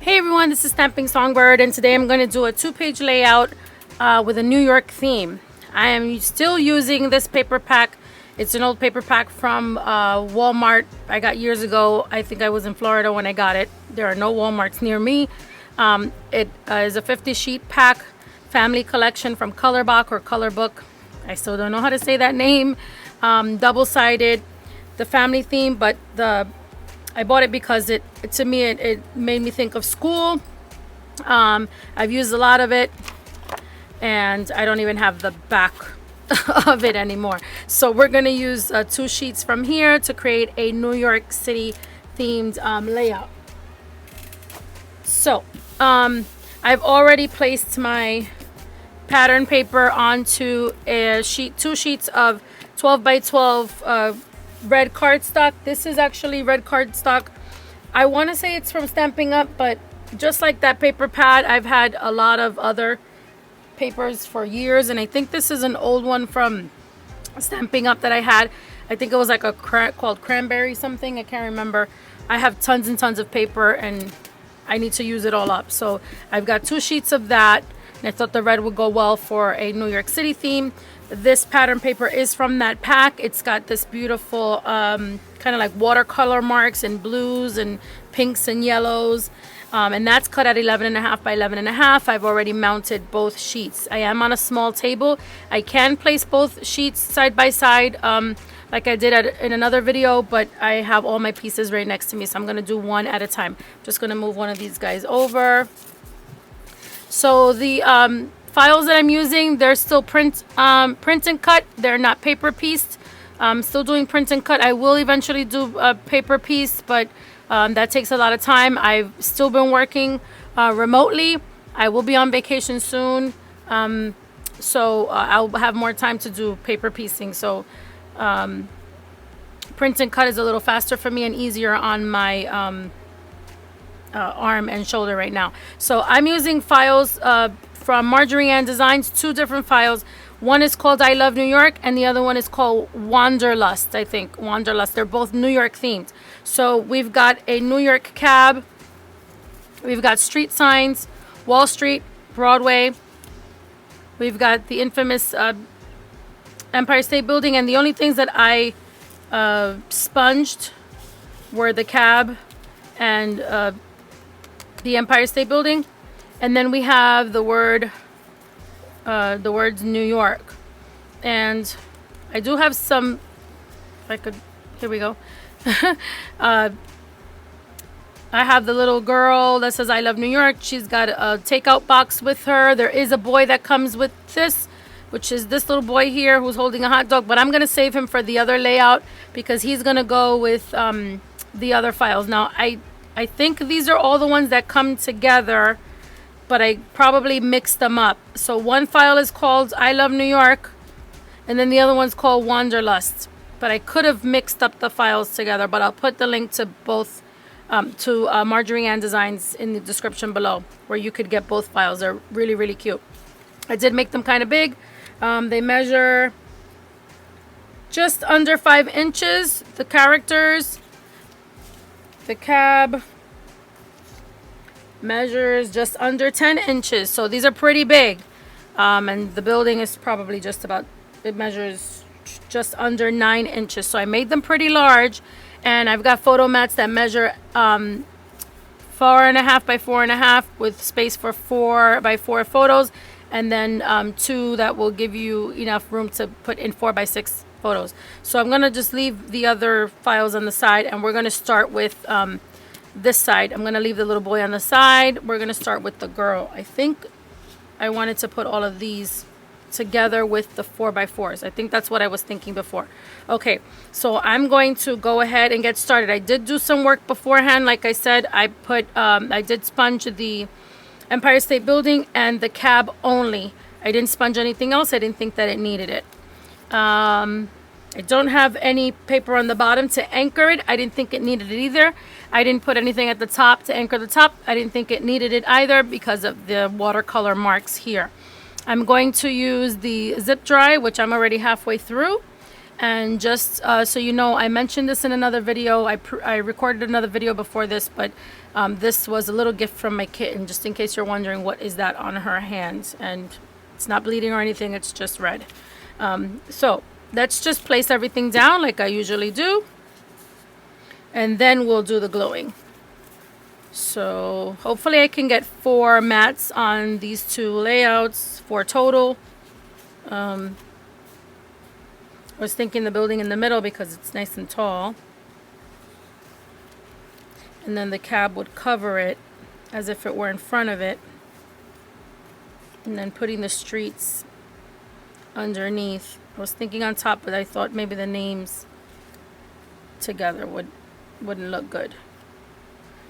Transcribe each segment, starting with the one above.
Hey everyone, this is Stamping Songbird, and today I'm going to do a 2-page layout with a New York theme. I am still using this paper pack. It's an old paper pack from Walmart I got years ago. I think I was in Florida when I got it. There are no Walmarts near me. It is a 50-sheet pack, family collection from Colorbach or Colorbook. I still don't know how to say that name. Double-sided, the family theme, but I bought it because it made me think of school. I've used a lot of it, and I don't even have the back of it anymore. So we're going to use 2 sheets from here to create a New York City themed layout. So I've already placed my pattern paper onto a sheet, 2 sheets of 12 by 12 red cardstock. This is actually red cardstock. I want to say it's from Stampin' Up, but just like that paper pad, I've had a lot of other papers for years, and I think this is an old one from Stampin' Up that I had. I think it was like called cranberry something. I can't remember. I have tons and tons of paper, and I need to use it all up. So I've got 2 sheets of that, and I thought the red would go well for a New York City theme. This pattern paper is from that pack. It's got this beautiful kind of like watercolor marks and blues and pinks and yellows. And that's cut at 11.5 by 11.5. I've already mounted both sheets. I am on a small table. I can place both sheets side by side like I did in another video, but I have all my pieces right next to me, so I'm going to do one at a time. Just going to move one of these guys over. So the files that I'm using, they're still print and cut. They're not paper pieced. I'm still doing print and cut. I will eventually do a paper piece, but that takes a lot of time. I've still been working remotely. I will be on vacation soon, so I'll have more time to do paper piecing. So print and cut is a little faster for me and easier on my arm and shoulder right now. So I'm using files from Marjorieann Designs, 2 different files. One is called I Love New York, and the other one is called Wanderlust, I think. Wanderlust. They're both New York themed. So we've got a New York cab. We've got street signs, Wall Street, Broadway. We've got the infamous Empire State Building, and the only things that I sponged were the cab and the Empire State Building. And then we have the words New York. And I do have some, if I could, here we go. I have the little girl that says I love New York. She's got a takeout box with her. There is a boy that comes with this, which is this little boy here who's holding a hot dog. But I'm going to save him for the other layout because he's going to go with the other files. Now, I think these are all the ones that come together, but I probably mixed them up. So one file is called I Love New York, and then the other one's called Wanderlust. But I could have mixed up the files together, but I'll put the link to both, to Marjorieann Designs in the description below, where you could get both files. They're really, really cute. I did make them kind of big. They measure just under 5 inches, the characters. The cab measures just under 10 inches. So these are pretty big. And the building is probably just about, it measures just under 9 inches. So I made them pretty large. And I've got photo mats that measure 4.5 by 4.5 with space for 4 by 4 photos. And then 2 that will give you enough room to put in 4 by 6 photos. So I'm going to just leave the other files on the side, and we're going to start with this side. I'm going to leave the little boy on the side. We're going to start with the girl. I think I wanted to put all of these together with the 4 by 4s. I think that's what I was thinking before. Okay, so I'm going to go ahead and get started. I did do some work beforehand. Like I said, I did sponge the Empire State Building and the cab only. I didn't sponge anything else. I didn't think that it needed it. I don't have any paper on the bottom to anchor it. I didn't think it needed it either. I didn't put anything at the top to anchor the top. I didn't think it needed it either because of the watercolor marks here. I'm going to use the zip dry, which I'm already halfway through. And just so you know, I mentioned this in another video. I recorded another video before this, but this was a little gift from my kitten, just in case you're wondering what is that on her hand. And it's not bleeding or anything, it's just red. So let's just place everything down like I usually do, and then we'll do the gluing. So hopefully I can get 4 mats on these 2 layouts, 4 total. I was thinking the building in the middle because it's nice and tall. And then the cab would cover it as if it were in front of it. And then putting the streets underneath. I was thinking on top, but I thought maybe the names together wouldn't look good.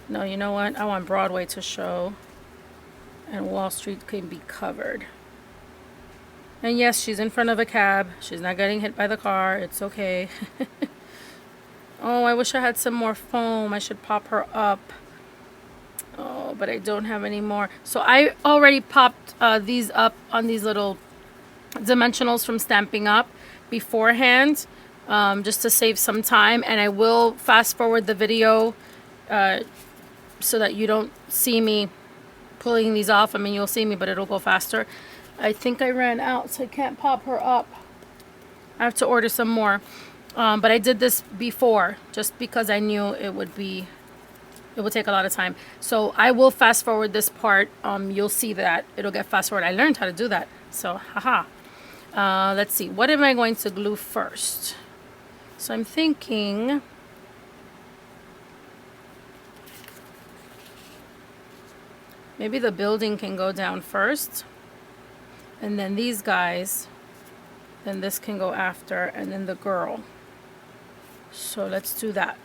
No, you know what? I want Broadway to show. And Wall Street can be covered. And yes, she's in front of a cab. She's not getting hit by the car. It's okay. Oh, I wish I had some more foam. I should pop her up. Oh, but I don't have any more. So I already popped these up on these little dimensionals from Stamping Up beforehand, just to save some time. And I will fast forward the video so that you don't see me pulling these off. I mean, you'll see me, but it'll go faster. I think I ran out, so I can't pop her up. I have to order some more. But I did this before, just because I knew it would take a lot of time. So I will fast forward this part. You'll see that it'll get fast forward. I learned how to do that. So, haha. Let's see. What am I going to glue first? So I'm thinking maybe the building can go down first. And then these guys, then this can go after, and then the girl. So let's do that.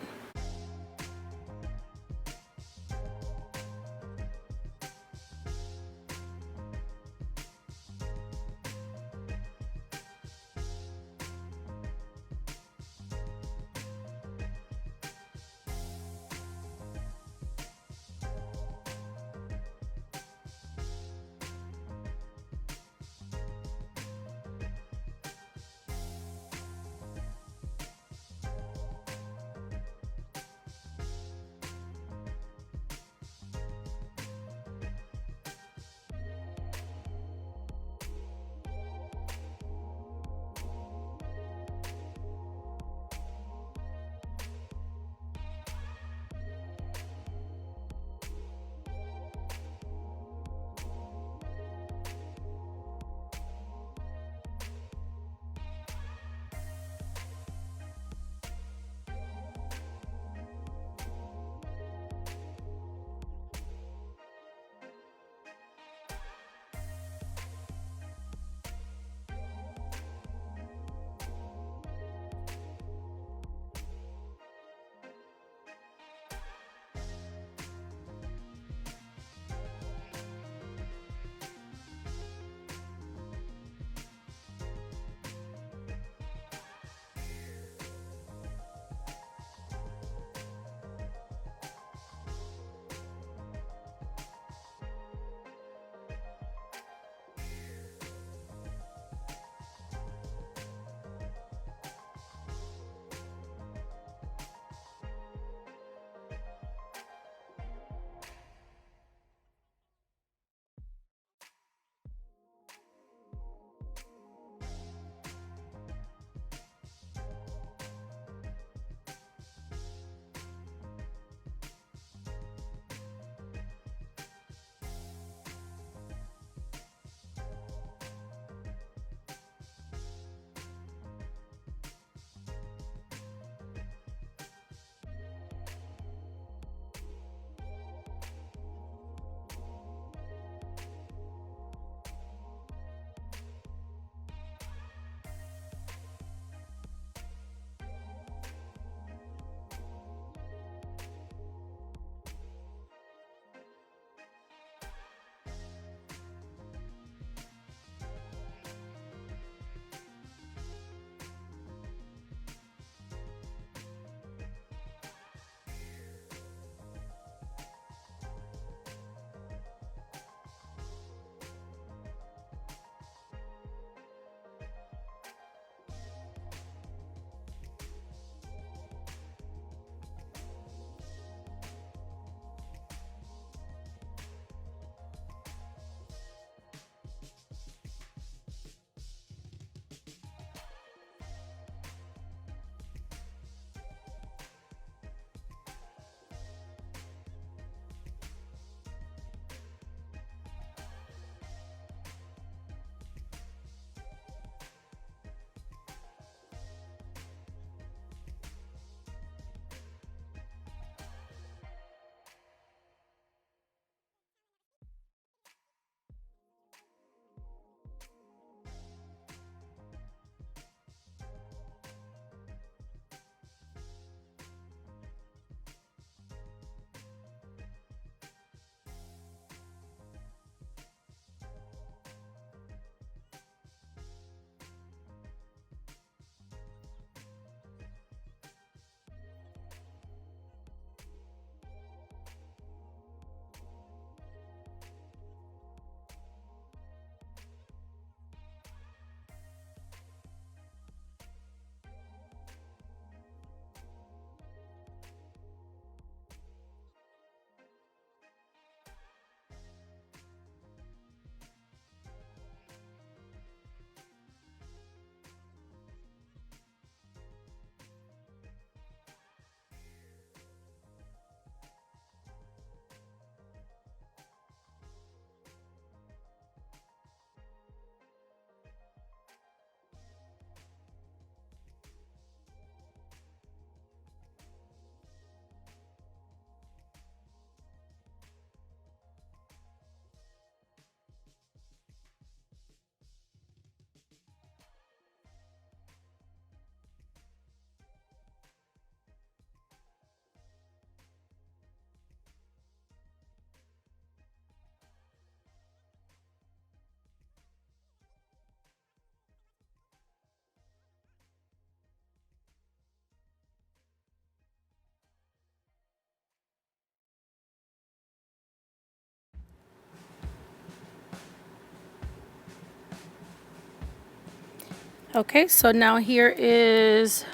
Okay, so now here is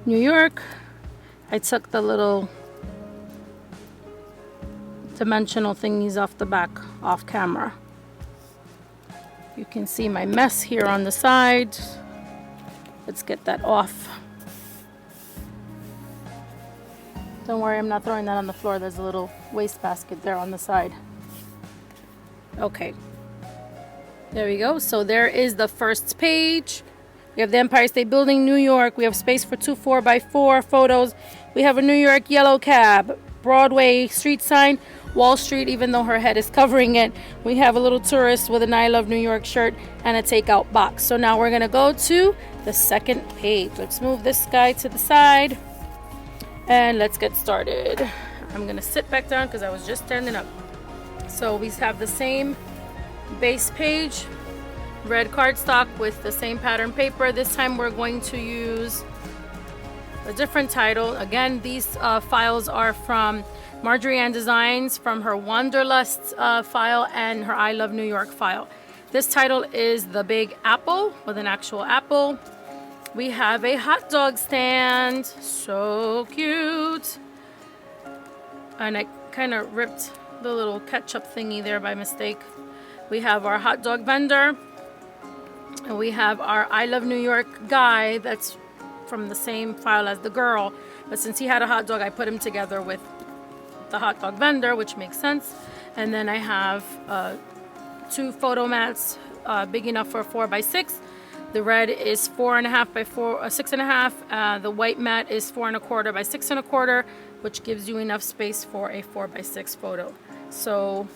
New York. I took the little dimensional thingies off the back, off camera. You can see my mess here on the side. Let's get that off. Don't worry, I'm not throwing that on the floor. There's a little wastebasket there on the side. Okay. There we go. So there is the first page. We have the Empire State Building, New York. We have space for 2 4x4 photos. We have a New York yellow cab, Broadway street sign, Wall Street, even though her head is covering it. We have a little tourist with an I Love New York shirt and a takeout box. So now we're going to go to the second page. Let's move this guy to the side and let's get started. I'm going to sit back down because I was just standing up. So we have the same base page, red cardstock with the same pattern paper. This time we're going to use a different title. Again, these files are from Marjorieann Designs, from her Wanderlust file and her I Love New York file. This title is The Big Apple, with an actual apple. We have a hot dog stand, so cute. And I kind of ripped the little ketchup thingy there by mistake. We have our hot dog vendor, and we have our I Love New York guy that's from the same file as the girl, but since he had a hot dog, I put him together with the hot dog vendor, which makes sense. And then I have 2 photo mats big enough for a 4x6. The red is 4.5 by 6.5. The white mat is 4.25 by 6.25, which gives you enough space for a 4x6 photo. So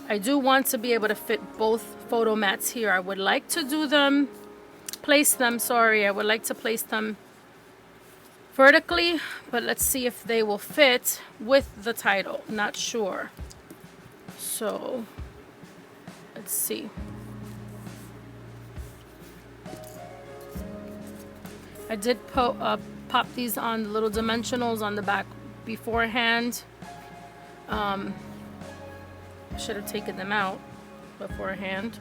I do want to be able to fit both photo mats here. I would like to place them vertically, but let's see if they will fit with the title. Not sure. So let's see. I did pop these on the little dimensionals on the back beforehand. I should have taken them out beforehand.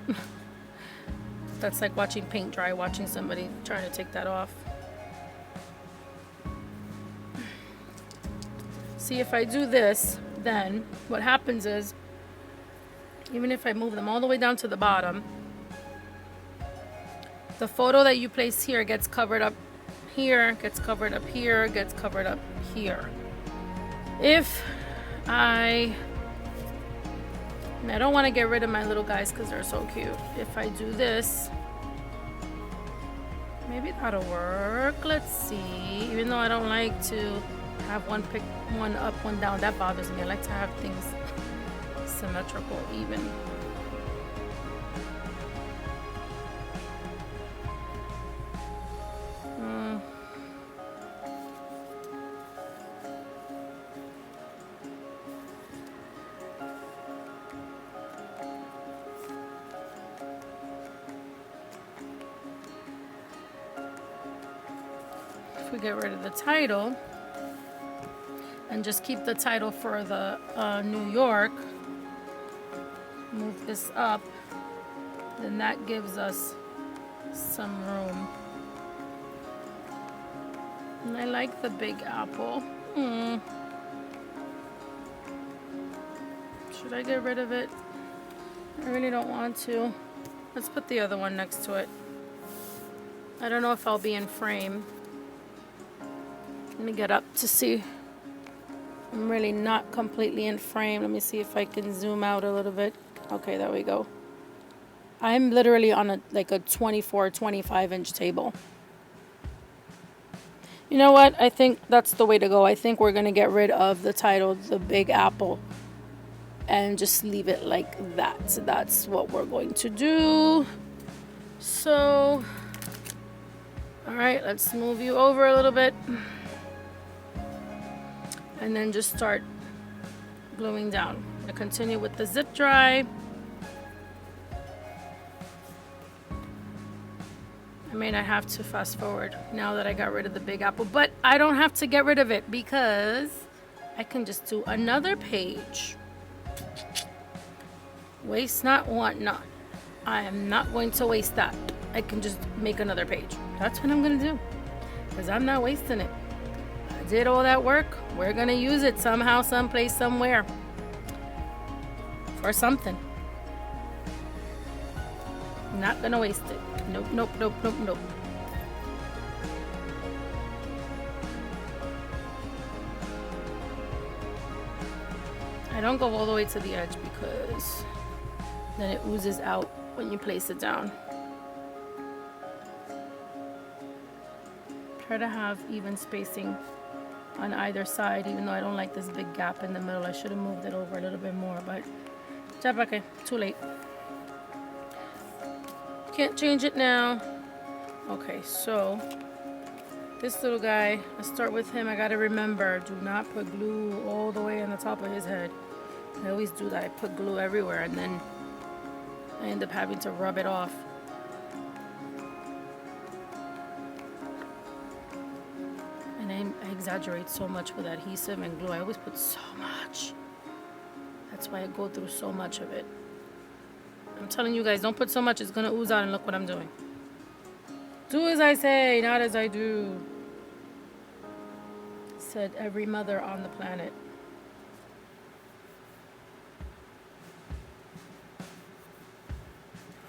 That's like watching paint dry, watching somebody trying to take that off. See, if I do this, then what happens is, even if I move them all the way down to the bottom, the photo that you place here gets covered up here, gets covered up here, gets covered up here. If I don't want to get rid of my little guys because they're so cute. If I do this, maybe that'll work. Let's see. Even though I don't like to have one up, one down, that bothers me. I like to have things symmetrical, even. If we get rid of the title and just keep the title for the New York, move this up, then that gives us some room. And I like the Big Apple. Should I get rid of it? I really don't want to. Let's put the other one next to it. I don't know if I'll be in frame. Let me get up to see. I'm really not completely in frame. Let me see if I can zoom out a little bit. Okay, there we go. I'm literally on a 24, 25 inch table. You know what? I think that's the way to go. I think we're going to get rid of the title, The Big Apple, and just leave it like that. So that's what we're going to do. So, all right, let's move you over a little bit. And then just start gluing down. I'm gonna continue with the zip dry. I may not have to fast forward now that I got rid of the Big Apple, but I don't have to get rid of it because I can just do another page. Waste not, want not. I am not going to waste that. I can just make another page. That's what I'm gonna do, because I'm not wasting it. I did all that work. We're gonna use it somehow, someplace, somewhere, for something. Not gonna waste it. Nope, nope, nope, nope, nope. I don't go all the way to the edge because then it oozes out when you place it down. Try to have even spacing on either side, even though I don't like this big gap in the middle. I should have moved it over a little bit more, but okay, too late. Can't change it now. Okay, so this little guy, let's start with him. I gotta remember, do not put glue all the way on the top of his head. I always do that. I put glue everywhere and then I end up having to rub it off. And I exaggerate so much with adhesive and glue. I always put so much. That's why I go through so much of it. I'm telling you guys, don't put so much. It's gonna ooze out, and look what I'm doing. Do as I say, not as I do, said every mother on the planet.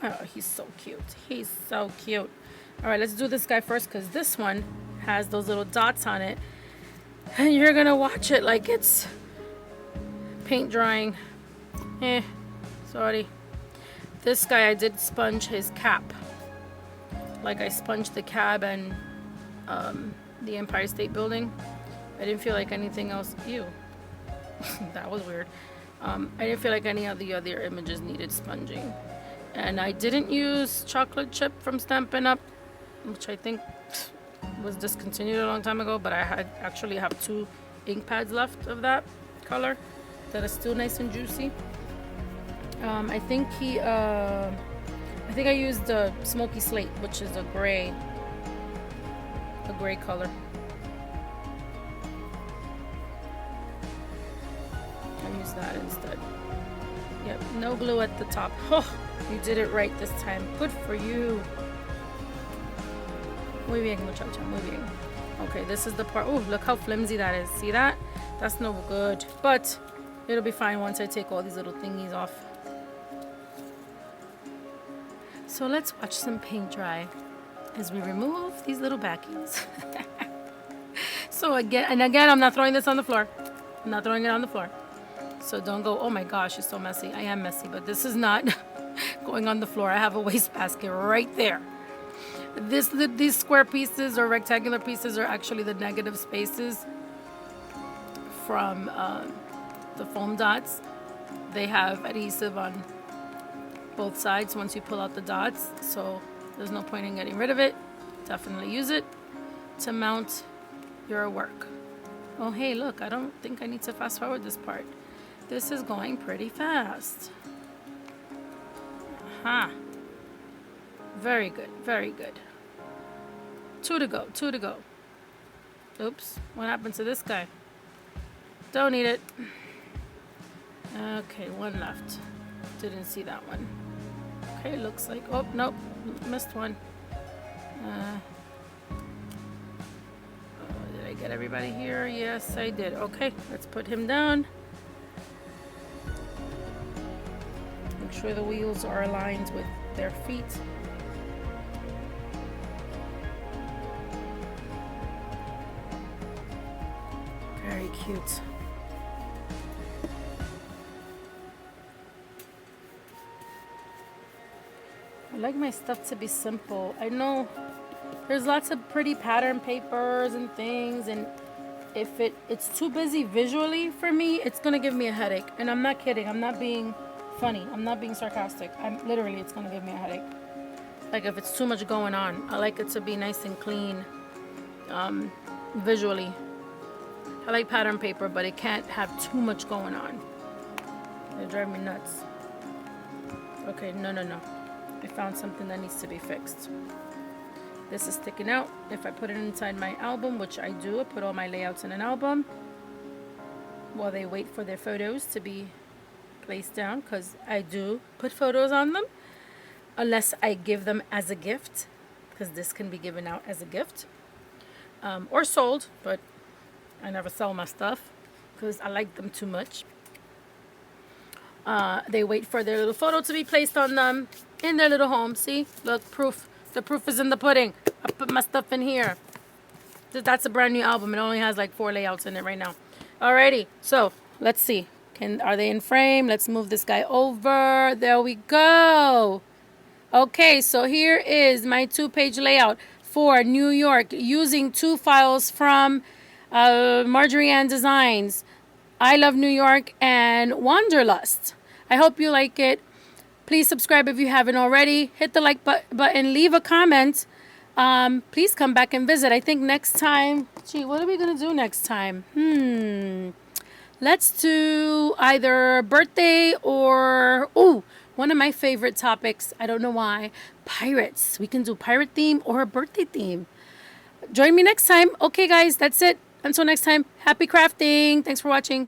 Oh, he's so cute. He's so cute. All right, let's do this guy first, because this one has those little dots on it. And you're going to watch it like it's paint drying. Sorry. This guy, I did sponge his cap. Like I sponged the cab and the Empire State Building. I didn't feel like anything else. Ew. That was weird. I didn't feel like any of the other images needed sponging. And I didn't use chocolate chip from Stampin' Up, which I think was discontinued a long time ago, but I actually have 2 ink pads left of that color that are still nice and juicy. I think I used the Smoky Slate, which is a gray color. I used that instead. Yep, no glue at the top. Oh, you did it right this time. Good for you. Muy bien, muchacha, muy bien. Okay, this is the part. Oh, look how flimsy that is. See that? That's no good. But it'll be fine once I take all these little thingies off. So let's watch some paint dry as we remove these little backings. So again, I'm not throwing this on the floor. I'm not throwing it on the floor. So don't go, oh my gosh, it's so messy. I am messy, but this is not going on the floor. I have a wastebasket right there. These square pieces or rectangular pieces are actually the negative spaces from the foam dots. They have adhesive on both sides once you pull out the dots, so there's no point in getting rid of it. Definitely use it to mount your work. Oh hey, look, I don't think I need to fast forward this part. This is going pretty fast. Very good, very good. 2 to go, 2 to go. Oops, what happened to this guy? Don't need it. Okay, 1 left. Didn't see that one. Okay, looks like, oh, nope, missed one. Did I get everybody here? Yes, I did. Okay, let's put him down. Make sure the wheels are aligned with their feet. Very cute. I like my stuff to be simple. I know there's lots of pretty pattern papers and things, and if it's too busy visually for me, it's gonna give me a headache. And I'm not kidding. I'm not being funny. I'm not being sarcastic. I'm literally, it's gonna give me a headache. Like if it's too much going on. I like it to be nice and clean visually. I like pattern paper, but it can't have too much going on. They drive me nuts. Okay, no. I found something that needs to be fixed. This is sticking out. If I put it inside my album, which I do, I put all my layouts in an album while they wait for their photos to be placed down, because I do put photos on them. unless I give them as a gift, because this can be given out as a gift, or sold, but I never sell my stuff because I like them too much. They wait for their little photo to be placed on them in their little home. See, look, proof. The proof is in the pudding. I put my stuff in here. That's a brand new album. It only has like 4 layouts in it right now. Alrighty, so let's see. Are they in frame? Let's move this guy over. There we go. Okay, so here is my 2-page layout for New York using 2 files from Marjorieann Designs, I Love New York, and Wanderlust. I hope you like it. Please subscribe if you haven't already. Hit the like button. Leave a comment. Please come back and visit. I think next time... Gee, what are we going to do next time? Let's do either birthday or... Ooh, one of my favorite topics. I don't know why. Pirates. We can do pirate theme or a birthday theme. Join me next time. Okay, guys, that's it. Until next time, happy crafting. Thanks for watching.